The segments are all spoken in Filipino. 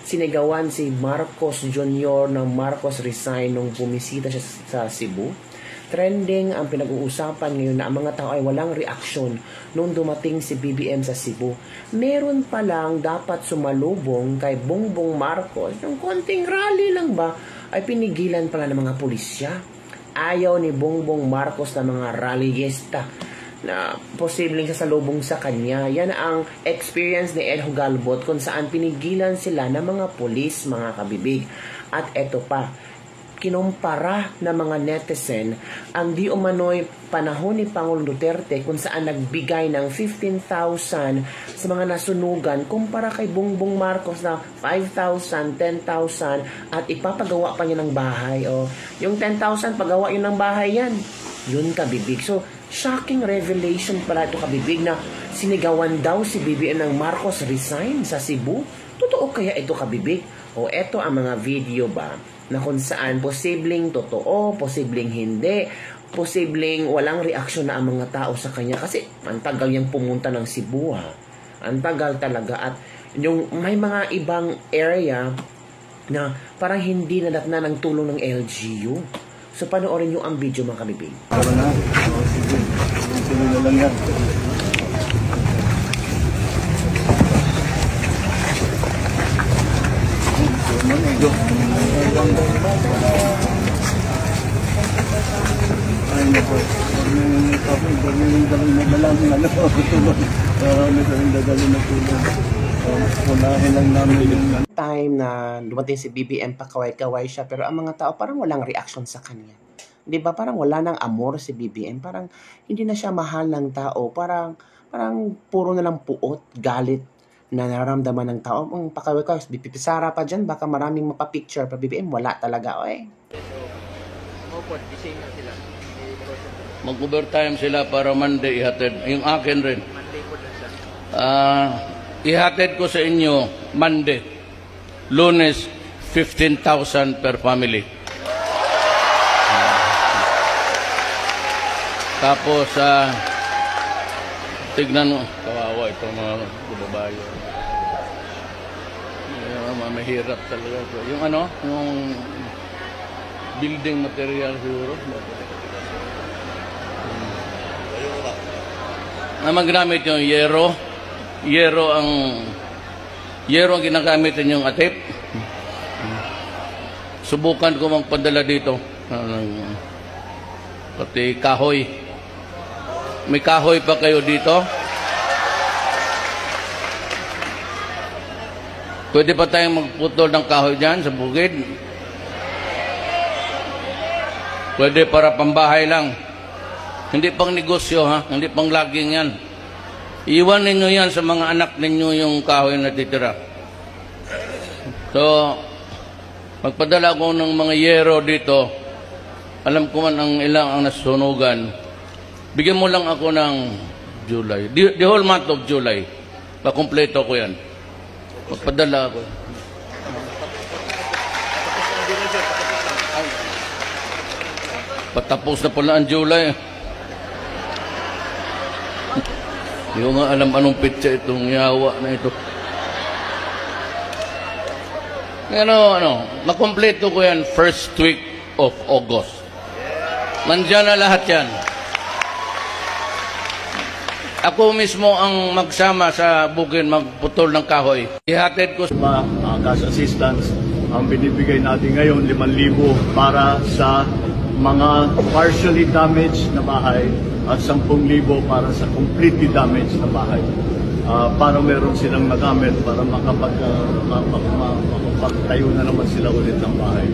sinigawan si Marcos Jr. ng Marcos resign nung bumisita siya sa Cebu. Trending ang pinag-uusapan ngayon na ang mga tao ay walang reaksyon nung dumating si BBM sa Cebu. Meron pa lang dapat sumalubong kay Bongbong Marcos. Yung konting rally lang ba ay pinigilan pala ng mga pulisya. Ayaw ni Bongbong Marcos na mga rallyista na posibleng sasalubong sa kanya. Yan ang experience ni Ed Hugalbot kung saan pinigilan sila ng mga pulis, mga kabibig. At eto pa, kinumpara ng mga netizen ang di umano'y panahon ni Pangulong Duterte kung saan nagbigay ng 15,000 sa mga nasunugan kumpara kay Bongbong Marcos na 5,000, 10,000 at ipapagawa pa niya ng bahay. O, yung 10,000 pagawa yun ng bahay yan. Yun kabibig. So, shocking revelation pala ito kabibig na sinigawan daw si BBM ng Marcos resign sa Cebu. Totoo kaya ito kabibig? O eto ang mga video ba na kung saan posibleng totoo, posibleng hindi, posibleng walang reaksyon na ang mga tao sa kanya kasi ang tagal niyang pumunta ng Cebu ha. Ang tagal talaga at yung may mga ibang area na parang hindi nadatna ng tulong ng LGU. So panoorin niyo ang video mga kabibig. Tama na. Sige. Sige na lang yan. Ay, nako. Time na dumating si BBM, pakaway-kaway siya, pero ang mga tao parang walang reaction sa kanya. Di ba? Parang wala nang amor si BBM. Parang hindi na siya mahal ng tao. Parang puro na lang puot, galit na nararamdaman ng tao. Ang pakaway-kaway, Sara pa dyan, baka maraming mapapicture. Pa BBM, wala talaga. Mag-overtime sila para Monday ihatid. Yung akin rin. Ihatid ko sa inyo Monday. Lunes, 15,000 per family. Tapos, tignan mo. Kawawa itong mga babae. Mahirap talaga. Yung yung building material siguro. Magamit yung yero. Yero ang ginagamit yung atip. Subukan ko magpadala dito. Pati kahoy. May kahoy pa kayo dito? Pwede pa tayong magputol ng kahoy dyan sa bukid? Pwede para pambahay lang. Hindi pang negosyo ha, hindi pang laging yan. Iwan ninyo yan sa mga anak ninyo yung kahoy na titira. So, magpadala ko ng mga yero dito. Alam ko man ang ilang ang nasunugan. Bigyan mo lang ako ng July. The whole month of July. Pakumpleto ko yan. Magpadala ako. Patapos na pala ang July. Hindi ko nga alam anong pitsa itong yawa na ito. Makompleto ko yan first week of August. Nandiyan na lahat yan. Ako mismo ang magsama sa bukid magputol ng kahoy. Ihatid ko sa cash assistance. Ang binibigay natin ngayon, 5,000 para sa mga partially damaged na bahay at 10,000 para sa completely damaged na bahay. Para meron silang magamit para makapagtayo na naman sila ulit ng bahay.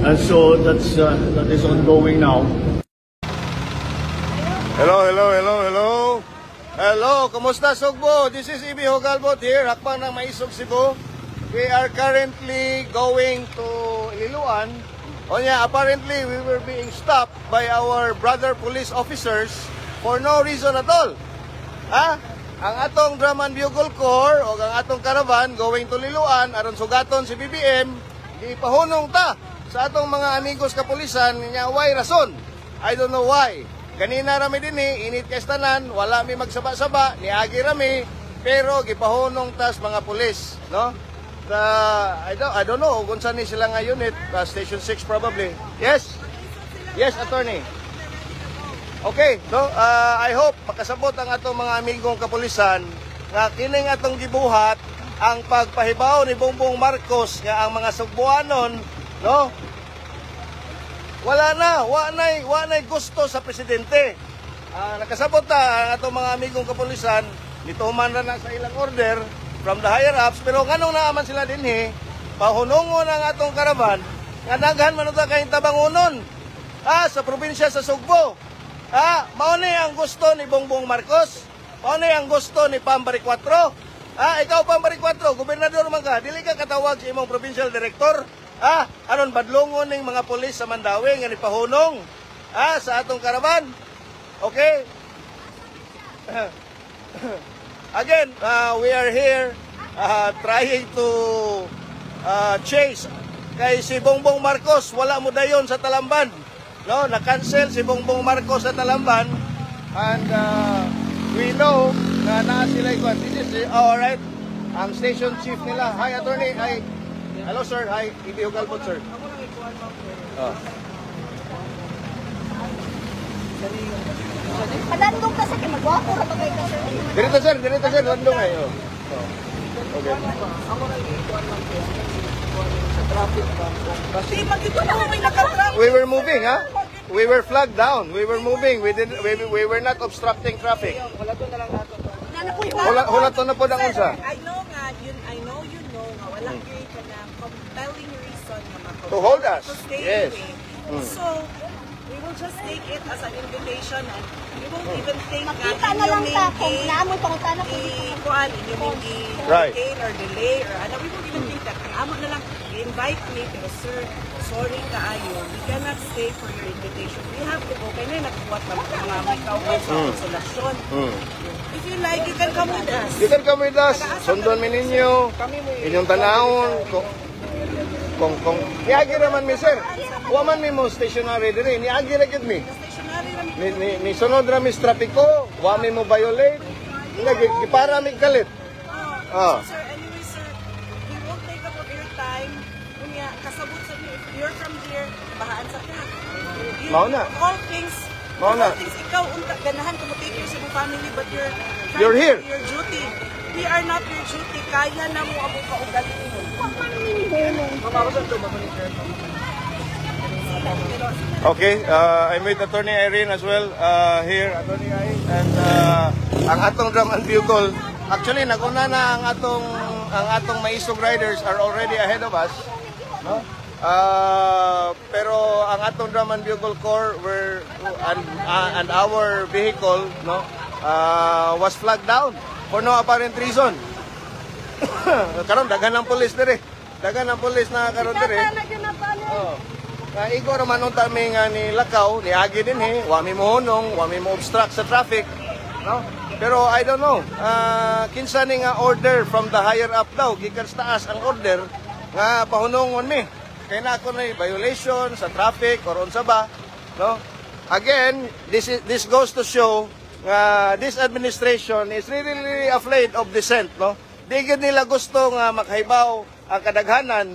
And so that is ongoing now. Hello, kumusta Sugbo? This is Ibi Hugalbot here, Hakbang ng Maisog, Cebu. We are currently going to Liloan. Apparently we were being stopped by our brother police officers for no reason at all. Ang atong Drum and Bugle Corps o ang atong caravan going to Liloan aron sugaton si BBM, gipahunong ta sa atong mga amigos kapulisan niya why rason. I don't know why. Kanina rami din init kay tanan, wala mi magsaba-saba, niagi rami, pero gipahunong tas mga pulis, no? I don't know kung saan ni sila nga unit, Station 6 probably. Yes? Yes, attorney. Okay, no, I hope makasabot ang atong mga amigong kapulisan nga kining atong gibuhat ang pagpahibaw ni Bongbong Marcos nga ang mga Sugbuanon, no? Wa nay gusto sa presidente. Nakasabot na ang atong mga amigong kapulisan, nituman na sa ilang order from the higher ups, pero nganong naaman sila dinhi, pahunungon ang atong karaban, nga daghan man ito kayong tabangunon, sa probinsya sa Sugbo. Mao ni ang gusto ni Bongbong Marcos, mao ni ang gusto ni Pambari 4. Ikaw Pambari 4, gobernador man ka, dili ka katawag sa imong provincial director, aron badlongon ning mga pulis sa Mandawi nga nipahunong, sa atong karaban. Okay? Again, we are here trying to chase kay si Bongbong Marcos. Wala mo dayon sa Talamban, no? Na-cancel si Bongbong Marcos sa Talamban, and we know na sila ikuan. This is alright, ang station chief nila. Hi attorney, hi. Hello sir, hi. Ibihog Galbot sir. Padandong kasi kay magwapo ra bagay ka sir. Dirito sir, landong ay. Okay. Kasi magito na may naka-traffic. We were moving, We were flagged down. We were moving. We were not obstructing traffic. Hula to na po ang unsa. I know you know nga wala gyud ka na compelling reason nga mako. To hold us. To stay Yes. away. So we will just take it as an invitation, and we won't even think that Makita na lang ta kung naamoy pangutana ko kuan inyong Right. detain or delay or ano, we won't even think that. Amo na lang invite me, pero sir, sorry kaayo, we cannot stay for your invitation. We have to go. Kaya na nagbuhat na mga may kauban sa konsolasyon. If you like, you can come with us. You can come with us. Sundon mi ninyo. Inyong tanawon. Kung niagi raman mi sir. Wa man mi mo stationary diri. Niagi ra gyud mi. Stationary lang. Ni sunod ra mi sa trapiko. Wa mi mo violate. Gipara mi galit. Sir, anyway sir, we won't take up of your time. Kunya, kasabot sa niyo, if you're from here, bahaan sa ka. Mao na. All things, Mao na. ikaw, ganahan ka mo take care sa mong family, but You're here. your duty. We are not your duty. Kaya na mo ang kaugali mo. Okay, I'm with Attorney Irene as well here, Attorney Irene, and ang atong drum and bugle. Actually, naguna na ang atong Maisog Riders are already ahead of us, no? Pero ang atong drum and bugle corps and our vehicle, no, was flagged down for no apparent reason. Karon daghan ng pulis dire. Daghan ng pulis na karon dire. Igor man unta mi nga ni lakaw, ni agi din wa mi mohonong, wa mi mo obstruct sa traffic, no? Pero I don't know. Kinsa ni nga order from the higher up daw, gikan sa taas ang order nga pahunongon mi. Kay na ako na violation sa traffic or unsa ba, no? Again, this goes to show this administration is really afraid of dissent, no? Di gid nila gusto nga makahibaw ang kadaghanan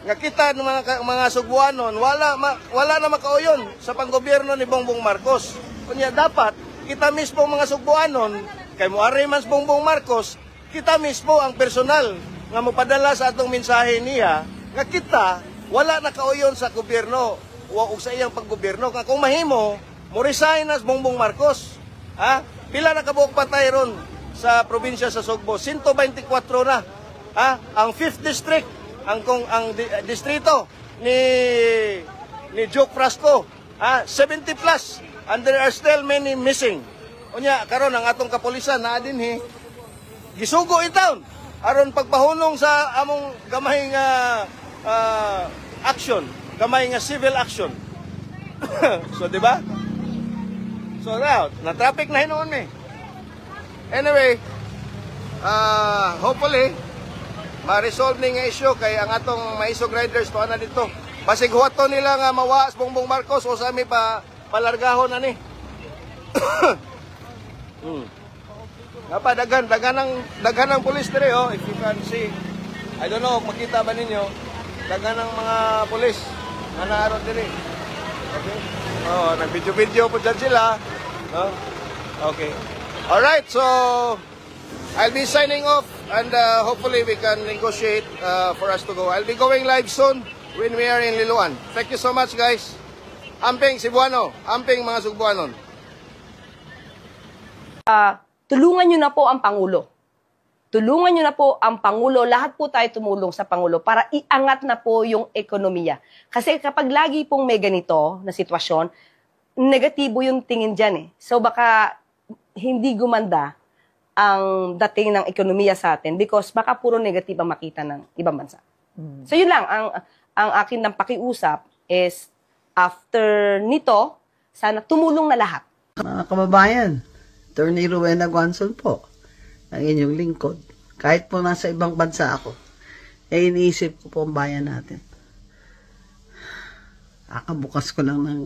nga kita ng mga Sugbuanon wala na makauyon sa panggobyerno ni Bongbong Marcos. Kunya dapat kita mismo mga Sugbuanon kay moari man Bongbong Marcos, kita mismo ang personal nga mopadala sa atong mensahe niya nga kita wala na kauyon sa gobyerno o sa iyang paggobyerno. Nga kung mahimo mo resign as Bongbong Marcos. Pila na kabuok patay ron sa probinsya sa Sugbo? 124 na. Ang 5th district, ang distrito ni Joke Frasco, 70 plus, and there are still many missing. Unya karon ang atong kapulisan na dinhi gisugo itaon aron pagpahunong sa among gamay nga action, gamay nga civil action. So di ba? So now, na traffic na hinuon mi. Anyway, hopefully ma-resolve ni nga issue kay ang atong Maisog Riders to na dito. Basig huwaton nila nga mawaas Bongbong Marcos o sa mi palargahon na ni. Dagan ng pulis dire, if you can see. I don't know, makita ba ninyo, daga ng mga pulis, nga naaro diri. Okay? Oh, nag-video-video po dyan sila. No? Okay. Alright, so I'll be signing off and hopefully we can negotiate for us to go. I'll be going live soon when we are in Liloan. Thank you so much, guys. Amping Cebuano, amping mga Sugbuanon. Tulungan nyo na po ang Pangulo. Tulungan nyo na po ang Pangulo. Lahat po tayo tumulong sa Pangulo para iangat na po yung ekonomiya. Kasi kapag lagi pong may ganito na sitwasyon, negatibo yung tingin dyan eh. So baka hindi gumanda ang dating ng ekonomiya sa atin because baka puro negative ang makita ng ibang bansa. So yun lang, ang akin ng pakiusap is after nito, sana tumulong na lahat. Mga kababayan, Attorney Rowena Guanzon po, ang inyong lingkod. Kahit po nasa ibang bansa ako, iniisip ko po ang bayan natin. Akabukas ko lang ng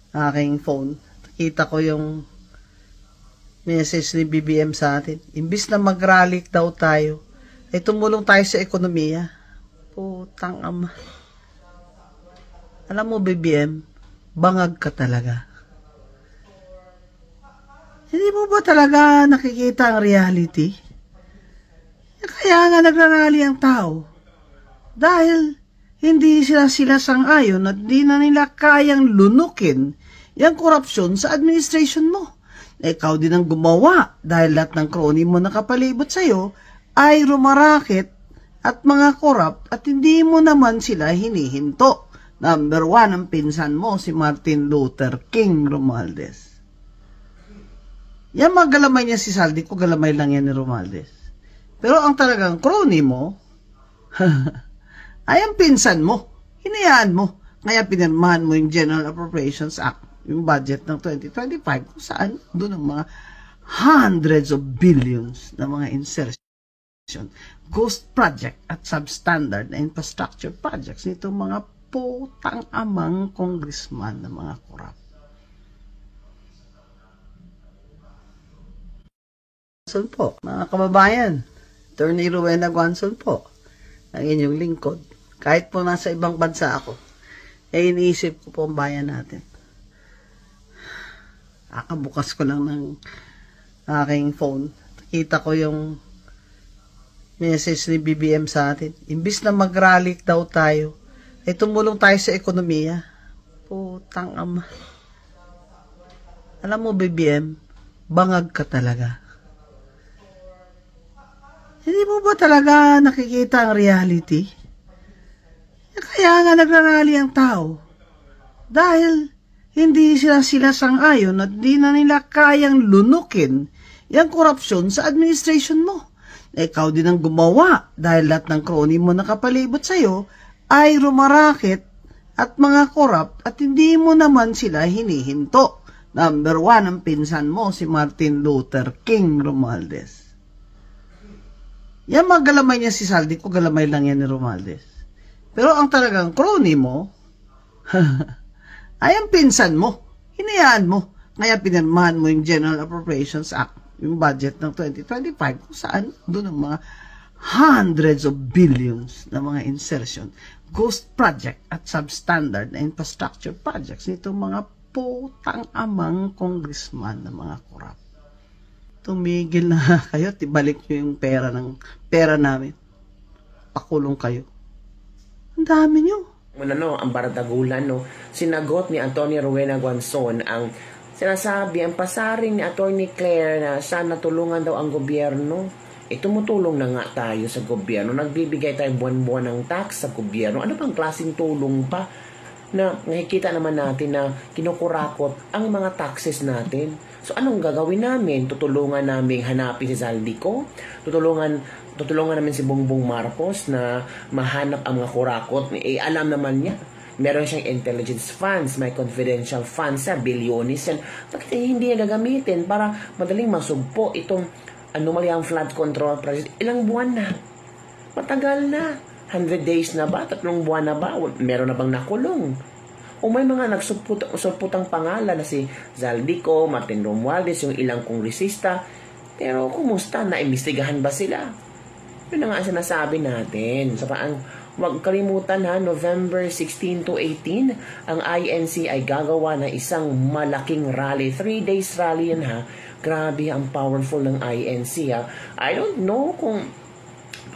aking phone. Nakita ko yung message ni BBM sa atin. Imbis na mag-rally daw tayo, ay tumulong tayo sa ekonomiya. Putang ama. Alam mo, BBM, bangag ka talaga. Hindi mo ba talaga nakikita ang reality? Kaya nga nagrarally ang tao. Dahil hindi sila sang-ayon at di na nila kayang lunukin yung korupsyon sa administration mo. Ikaw din ang gumawa dahil lahat ng crony mo nakapalibot sa'yo ay rumarakit at mga korap at hindi mo naman sila hinihinto. Number 1, ang pinsan mo, si Martin Luther King Romualdez. Yan mga galamay niya si Saldi ko, galamay lang yan ni Romualdez. Pero ang talagang crony mo, ay ang pinsan mo, hinayaan mo. Kaya pinirmahan mo yung General Appropriations Act, yung budget ng 2025, kung saan doon ang mga hundreds of billions na mga insertion, ghost project at substandard na infrastructure projects nitong mga putang amang congressman na mga korap. Po, mga kababayan, Attorney Rowena Guanzon po, ang inyong lingkod. Kahit po nasa ibang bansa ako, iniisip ko po ang bayan natin. Akabukas ko lang ng aking phone. Nakita ko yung message ni BBM sa atin. Imbis na mag-rally daw tayo, ay tumulong tayo sa ekonomiya. Putang ama. Alam mo, BBM, bangag ka talaga. Hindi mo ba talaga nakikita ang reality? Kaya nga nagrarally ang tao. Dahil hindi sila sang-ayon at di na nila kayang lunukin yung korupsyon sa administration mo. Ikaw din ang gumawa dahil lahat ng crony mo nakapalibot sa'yo ay rumarakit at mga korap at hindi mo naman sila hinihinto. Number 1, ang pinsan mo, si Martin Luther King Romualdez. Yan mga galamay niya si Saldi ko, galamay lang yan ni Romualdez. Pero ang talagang crony mo, ay ang pinsan mo, hinayaan mo. Kaya pinirmahan mo yung General Appropriations Act, yung budget ng 2025, kung saan doon ang mga hundreds of billions na mga insertion, ghost project at substandard na infrastructure projects nitong mga putang amang congressman na mga korap. Tumigil na kayo, tibalik nyo yung pera namin. Pakulong kayo. Ang dami nyo. Ang bardagulan, sinagot ni Atty. Rowena Guanzon ang sinasabi, ang pasaring ni Atty. Claire na sana tulungan daw ang gobyerno. Tumutulong na nga tayo sa gobyerno. Nagbibigay tayo buwan-buwan ng tax sa gobyerno. Ano pang klaseng tulong pa na nakikita naman natin na kinukurakot ang mga taxes natin? So, anong gagawin namin? Tutulungan namin hanapin si Zaldico? Tutulungan namin si Bongbong Marcos na mahanap ang mga kurakot? Alam naman niya. Meron siyang intelligence funds, may confidential funds, bilyonis yan. Bakit hindi niya gagamitin para madaling masugpo itong anomalyang flood control project? Ilang buwan na? Matagal na. 100 days na ba? 3 buwan na ba? Meron na bang nakulong? O may mga nagsuputang pangalan na si Zaldico, Martin Romualdez, yung ilang kongresista. Pero kumusta? Naimbestigahan ba sila? Yun na nga ang sinasabi natin. So huwag kalimutan ha, November 16 to 18, ang INC ay gagawa ng isang malaking rally. 3 days rally yan ha. Grabe ang powerful ng INC ha. I don't know kung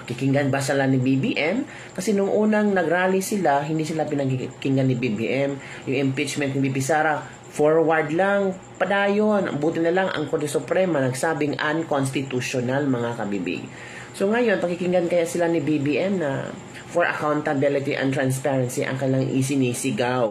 pakikinggan ba sila ni BBM? Kasi nung unang nag-rally sila, hindi sila pinakikinggan ni BBM. Yung impeachment ni BP Sara, forward lang, padayon. Buti na lang ang Korte Suprema nagsabing unconstitutional, mga kabibig. So ngayon, pakikinggan kaya sila ni BBM na for accountability and transparency ang kanilang isinisigaw.